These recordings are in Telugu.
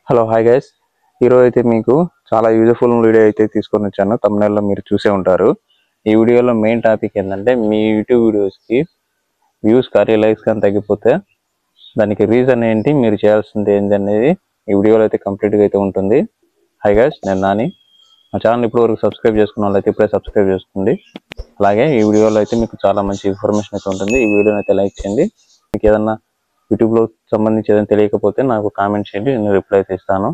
హలో హాయ్ గైస్, ఈరోజు అయితే మీకు చాలా యూజ్ఫుల్ వీడియో అయితే తీసుకొని వచ్చాను. తమ్నైల్లో మీరు చూసే ఉంటారు. ఈ వీడియోలో మెయిన్ టాపిక్ ఏంటంటే మీ యూట్యూబ్ వీడియోస్కి వ్యూస్ కానీ లైక్స్ కానీ తగ్గిపోతే దానికి రీజన్ ఏంటి, మీరు చేయాల్సింది ఏంటి అనేది ఈ వీడియోలో అయితే కంప్లీట్గా అయితే ఉంటుంది. హాయ్ గైస్, నేను నాని. మా ఛానల్ ఇప్పటివరకు సబ్స్క్రైబ్ చేసుకున్న వాళ్ళు అయితే ఇప్పుడే సబ్స్క్రైబ్ చేసుకోండి. అలాగే ఈ వీడియోలో అయితే మీకు చాలా మంచి ఇన్ఫర్మేషన్ అయితే ఉంటుంది. ఈ వీడియోని అయితే లైక్ చేయండి. మీకు ఏదన్నా యూట్యూబ్లో సంబంధించి ఏదైనా తెలియకపోతే నాకు కామెంట్ చేయండి, నేను రిప్లై అయితే ఇస్తాను.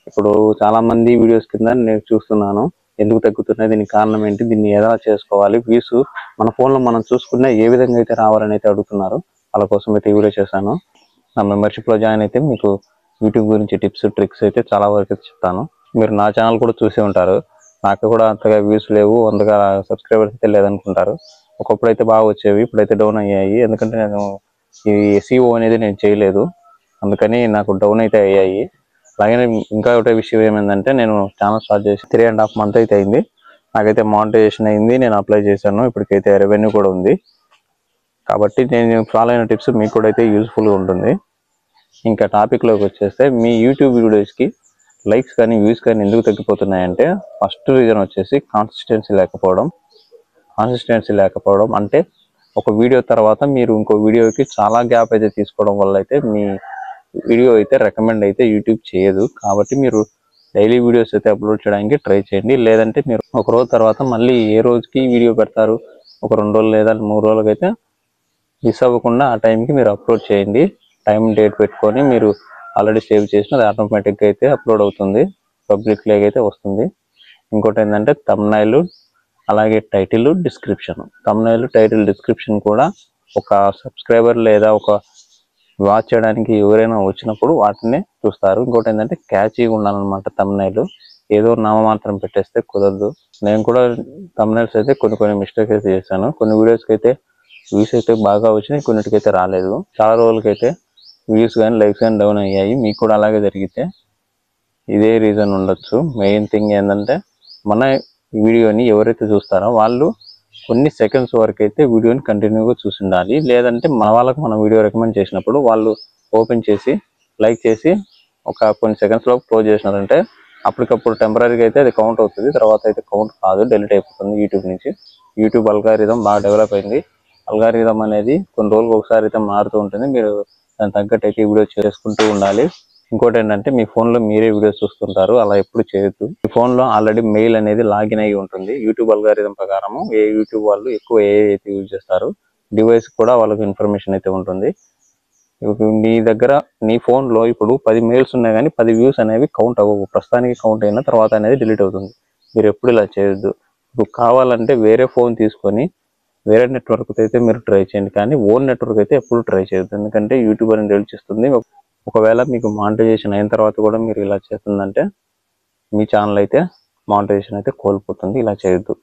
ఇప్పుడు చాలా మంది వీడియోస్ కింద నేను చూస్తున్నాను ఎందుకు తగ్గుతున్నాయి, దీనికి కారణం ఏంటి, దీన్ని ఎలా చేసుకోవాలి, వ్యూస్ మన ఫోన్లో మనం చూసుకున్నా ఏ విధంగా అయితే రావాలని అయితే అడుగుతున్నారు. వాళ్ళ కోసం అయితే వీడియో చేశాను. నా మెంబర్షిప్లో జాయిన్ అయితే మీకు యూట్యూబ్ గురించి టిప్స్ ట్రిక్స్ అయితే చాలా వరకు అయితే చెప్తాను. మీరు నా ఛానల్ కూడా చూసే ఉంటారు. నాకు కూడా అంతగా వ్యూస్ లేవు, అంతగా సబ్స్క్రైబర్స్ అయితే లేదనుకుంటారు. ఒకప్పుడు అయితే బాగా వచ్చేవి, ఇప్పుడైతే డౌన్ అయ్యాయి. ఎందుకంటే నేను ఈ SEO అనేది నేను చేయలేదు, అందుకని నాకు డౌన్ అయితే అయ్యాయి. అలాగే ఇంకా ఒకటే విషయం ఏమైందంటే, నేను ఛానల్ స్టార్ట్ చేసి 3.5 months అయితే అయింది. నాకైతే మానిటైజేషన్ అయింది, నేను అప్లై చేశాను. ఇప్పటికైతే రెవెన్యూ కూడా ఉంది. కాబట్టి నేను ఫాలో అయిన టిప్స్ మీకు కూడా అయితే యూజ్ఫుల్గా ఉంటుంది. ఇంకా టాపిక్లోకి వచ్చేస్తే, మీ యూట్యూబ్ వీడియోస్కి లైక్స్ కానీ వ్యూస్ కానీ ఎందుకు తగ్గిపోతున్నాయంటే, ఫస్ట్ రీజన్ వచ్చేసి కాన్సిస్టెన్సీ లేకపోవడం. అంటే ఒక వీడియో తర్వాత మీరు ఇంకో వీడియోకి చాలా గ్యాప్ అయితే తీసుకోవడం వల్ల అయితే మీ వీడియో అయితే రికమెండ్ అయితే యూట్యూబ్ చేయదు. కాబట్టి మీరు డైలీ వీడియోస్ అయితే అప్లోడ్ చేయడానికి ట్రై చేయండి. లేదంటే మీరు ఒక రోజు తర్వాత మళ్ళీ ఏ రోజుకి వీడియో పెడతారు, ఒక 2 రోజులు లేదా 3 రోజులకి అయితే మిస్ అవ్వకుండా ఆ టైంకి మీరు అప్లోడ్ చేయండి. టైం డేట్ పెట్టుకొని మీరు ఆల్రెడీ సేవ్ చేసిన అది ఆటోమేటిక్గా అయితే అప్లోడ్ అవుతుంది, పబ్లిక్ లేక్ అయితే వస్తుంది. ఇంకోటి ఏంటంటే థంబ్నైల్, అలాగే title, description. Thumbnail, title, description కూడా ఒక సబ్స్క్రైబర్ లేదా ఒక వాచ్ చేయడానికి ఎవరైనా వచ్చినప్పుడు వాటినే చూస్తారు. ఇంకోటి ఏంటంటే క్యాచీగా ఉండాలన్నమాట థంబ్నైల్. ఏదో నామమాత్రం పెట్టేస్తే కుదరదు. నేను కూడా థంబ్నైల్స్ అయితే కొన్ని మిస్టేక్స్ అయితే చేశాను. కొన్ని వీడియోస్కి అయితే వ్యూస్ అయితే బాగా వచ్చినాయి, కొన్నిటికైతే రాలేదు. చాలా రోజులకైతే వ్యూస్ కానీ లైక్స్ కానీ డౌన్ అయ్యాయి. మీకు కూడా అలాగే జరిగితే ఇదే రీజన్ ఉండొచ్చు. మెయిన్ థింగ్ ఏంటంటే, మన వీడియోని ఎవరైతే చూస్తారో వాళ్ళు కొన్ని సెకండ్స్ వరకు అయితే వీడియోని కంటిన్యూగా చూసి ఉండాలి. లేదంటే మన వాళ్ళకు మనం వీడియో రికమెండ్ చేసినప్పుడు వాళ్ళు ఓపెన్ చేసి లైక్ చేసి ఒక కొన్ని సెకండ్స్లో క్లోజ్ చేసినారంటే అప్పటికప్పుడు టెంపరీగా అయితే అది కౌంట్ అవుతుంది. తర్వాత అయితే కౌంట్ కాదు, డెలీట్ అయిపోతుంది యూట్యూబ్ నుంచి. యూట్యూబ్ అల్గారిథం బాగా డెవలప్ అయింది. అల్గారిథం అనేది కొన్ని రోజులకు ఒకసారి అయితే మారుతూ ఉంటుంది. మీరు దానికి తగ్గట్టు అయితే వీడియో చేసుకుంటూ ఉండాలి. ఇంకోటి ఏంటంటే, మీ ఫోన్లో మీరే వీడియోస్ చూస్తుంటారు, అలా ఎప్పుడు చేయొద్దు. మీ ఫోన్లో ఆల్రెడీ మెయిల్ అనేది లాగిన్ అయ్యి ఉంటుంది. యూట్యూబ్ అల్గారిథం ప్రకారము ఏ యూట్యూబ్ వాళ్ళు ఎక్కువ ఏ అయితే యూజ్ చేస్తారు, డివైస్ కూడా వాళ్ళకి ఇన్ఫర్మేషన్ అయితే ఉంటుంది. మీ దగ్గర నీ ఫోన్లో ఇప్పుడు 10 మెయిల్స్ ఉన్నాయి కానీ 10 వ్యూస్ అనేవి కౌంట్ అవ్వవు. ప్రస్తుతానికి కౌంట్ అయిన తర్వాత అనేది డిలీట్ అవుతుంది. మీరు ఎప్పుడు ఇలా చేయొద్దు. ఇప్పుడు కావాలంటే వేరే ఫోన్ తీసుకొని వేరే నెట్వర్క్ అయితే మీరు ట్రై చేయండి, కానీ ఓన్ నెట్వర్క్ అయితే ఎప్పుడు ట్రై చేయొద్దు. ఎందుకంటే యూట్యూబ్ అనేది డిలీట్ చేస్తుంది. ఒకవేళ మీకు మానిటైజేషన్ అయిన తర్వాత కూడా మీరు ఇలా చేస్తుందంటే మీ ఛానల్ అయితే మానిటైజేషన్ అయితే కోల్పోతుంది. ఇలా చేయొద్దు.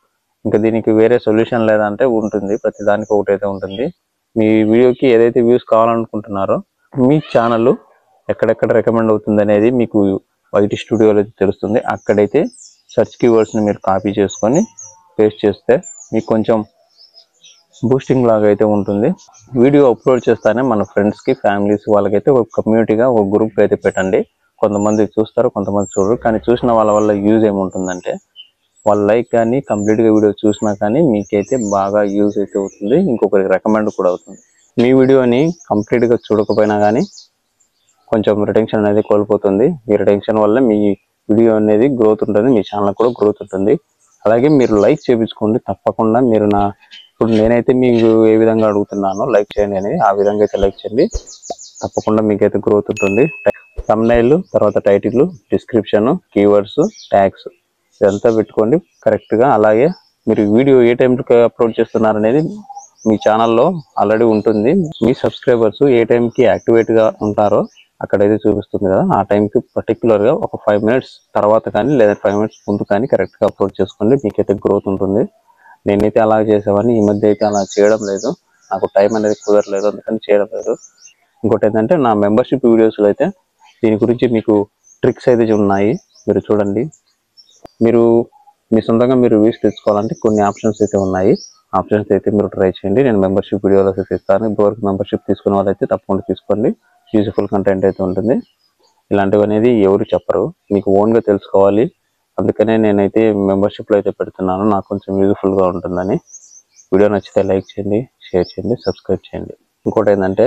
ఇంకా దీనికి వేరే సొల్యూషన్ లేదంటే ఉంటుంది, ప్రతి దానికి ఒకటైతే ఉంటుంది. మీ వీడియోకి ఏదైతే వ్యూస్ కావాలనుకుంటున్నారో మీ ఛానల్ ఎక్కడెక్కడ రికమెండ్ అవుతుంది అనేది మీకు YT స్టూడియోలో అయితే తెలుస్తుంది. అక్కడైతే సెర్చ్ కీవర్డ్స్ని మీరు కాపీ చేసుకొని పేస్ట్ చేస్తే మీకు కొంచెం బూస్టింగ్ లాగా అయితే ఉంటుంది. వీడియో అప్లోడ్ చేస్తానే మన ఫ్రెండ్స్కి, ఫ్యామిలీస్ వాళ్ళకైతే ఒక కమ్యూనిటీగా ఒక గ్రూప్ అయితే పెట్టండి. కొంతమంది చూస్తారు, కొంతమంది చూడరు. కానీ చూసిన వాళ్ళ వల్ల యూజ్ ఏముంటుందంటే, వాళ్ళ లైక్ కానీ కంప్లీట్గా వీడియో చూసినా కానీ మీకైతే బాగా యూజ్ అయితే అవుతుంది, ఇంకొకరికి రికమెండ్ కూడా అవుతుంది. మీ వీడియోని కంప్లీట్గా చూడకపోయినా కానీ కొంచెం రిటెన్షన్ అనేది కోల్పోతుంది. ఈ రిటెన్షన్ వల్ల మీ వీడియో అనేది గ్రోత్ ఉంటుంది, మీ ఛానల్ కూడా గ్రోత్ ఉంటుంది. అలాగే మీరు లైక్ చేయించుకోండి తప్పకుండా. మీరు ఇప్పుడు నేనైతే మీకు ఏ విధంగా అడుగుతున్నానో లైక్ చేయండి అనేది, ఆ విధంగా అయితే లైక్ చేయండి. తప్పకుండా మీకైతే గ్రోత్ ఉంటుంది. థంబ్నైల్, తర్వాత టైటిల్, డిస్క్రిప్షన్, కీవర్డ్స్, ట్యాగ్స్ ఇదంతా పెట్టుకోండి కరెక్ట్గా. అలాగే మీరు వీడియో ఏ టైంకి అప్లోడ్ చేస్తున్నారు అనేది మీ ఛానల్లో ఆల్రెడీ ఉంటుంది. మీ సబ్స్క్రైబర్స్ ఏ టైంకి యాక్టివేట్గా ఉంటారో అక్కడైతే చూపిస్తుంది కదా, ఆ టైంకి పర్టికులర్గా ఒక 5 minutes తర్వాత కానీ లేదా 5 minutes ముందు కానీ కరెక్ట్గా అప్లోడ్ చేసుకోండి, మీకైతే గ్రోత్ ఉంటుంది. నేనైతే అలా చేసేవాడిని, ఈ మధ్య అయితే అలా చేయడం లేదు, నాకు టైం అనేది కుదరలేదు, అందుకని చేయడం లేదు. ఇంకోటి ఏంటంటే, నా మెంబర్షిప్ వీడియోస్లో అయితే దీని గురించి మీకు ట్రిక్స్ అయితే ఉన్నాయి, మీరు చూడండి. మీరు మీ సొంతంగా మీరు వ్యూస్ తెచ్చుకోవాలంటే కొన్ని ఆప్షన్స్ అయితే ఉన్నాయి. ఆప్షన్స్ అయితే మీరు ట్రై చేయండి. నేను మెంబర్షిప్ వీడియోలో అయితే ఇస్తాను. ఇప్పటివరకు మెంబర్షిప్ తీసుకున్న వాళ్ళైతే తప్పకుండా తీసుకోండి, యూజ్ఫుల్ కంటెంట్ అయితే ఉంటుంది. ఇలాంటివి అనేది ఎవరు చెప్పరు, మీకు ఓన్గా తెలుసుకోవాలి. అందుకనే నేనైతే మెంబర్షిప్లో అయితే పెడుతున్నాను, నాకు కొంచెం యూజ్ఫుల్గా ఉంటుందని. వీడియో నచ్చితే లైక్ చేయండి, షేర్ చేయండి, సబ్స్క్రైబ్ చేయండి. ఇంకోటి ఏంటంటే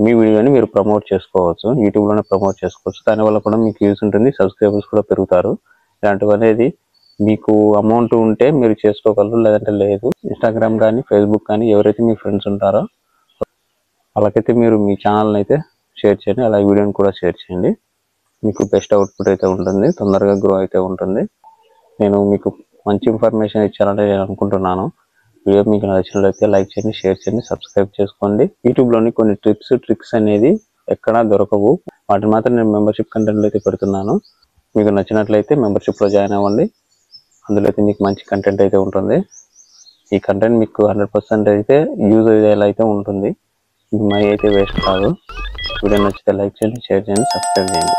మీ వీడియోని మీరు ప్రమోట్ చేసుకోవచ్చు, యూట్యూబ్లోనే ప్రమోట్ చేసుకోవచ్చు. దానివల్ల కూడా మీకు యూజ్ ఉంటుంది, సబ్స్క్రైబర్స్ కూడా పెరుగుతారు. ఇలాంటివి అనేది మీకు అమౌంట్ ఉంటే మీరు చేసుకోగలరు, లేదంటే లేదు. ఇన్స్టాగ్రామ్ కానీ ఫేస్బుక్ కానీ ఎవరైతే మీ ఫ్రెండ్స్ ఉంటారో వాళ్ళకైతే మీరు మీ ఛానల్ని అయితే షేర్ చేయండి, అలాగే వీడియోని కూడా షేర్ చేయండి. మీకు బెస్ట్ అవుట్పుట్ అయితే ఉంటుంది, తొందరగా గ్రో అయితే ఉంటుంది. నేను మీకు మంచి ఇన్ఫర్మేషన్ ఇచ్చానని నేను అనుకుంటున్నాను. వీడియో మీకు నచ్చినట్లయితే లైక్ చేయండి, షేర్ చేయండి, సబ్స్క్రైబ్ చేసుకోండి. యూట్యూబ్లోని కొన్ని ట్రిక్స్ అనేది ఎక్కడా దొరకవు, వాటిని మాత్రం నేను మెంబర్షిప్ కంటెంట్లో అయితే పెడుతున్నాను. మీకు నచ్చినట్లయితే మెంబర్షిప్లో జాయిన్ అవ్వండి, అందులో అయితే మీకు మంచి కంటెంట్ అయితే ఉంటుంది. ఈ కంటెంట్ మీకు 100% అయితే యూజ్ అయ్యేలా అయితే ఉంటుంది, మనీ అయితే వేస్ట్ కాదు. వీడియో నచ్చితే లైక్ చేయండి, షేర్ చేయండి, సబ్స్క్రైబ్ చేయండి.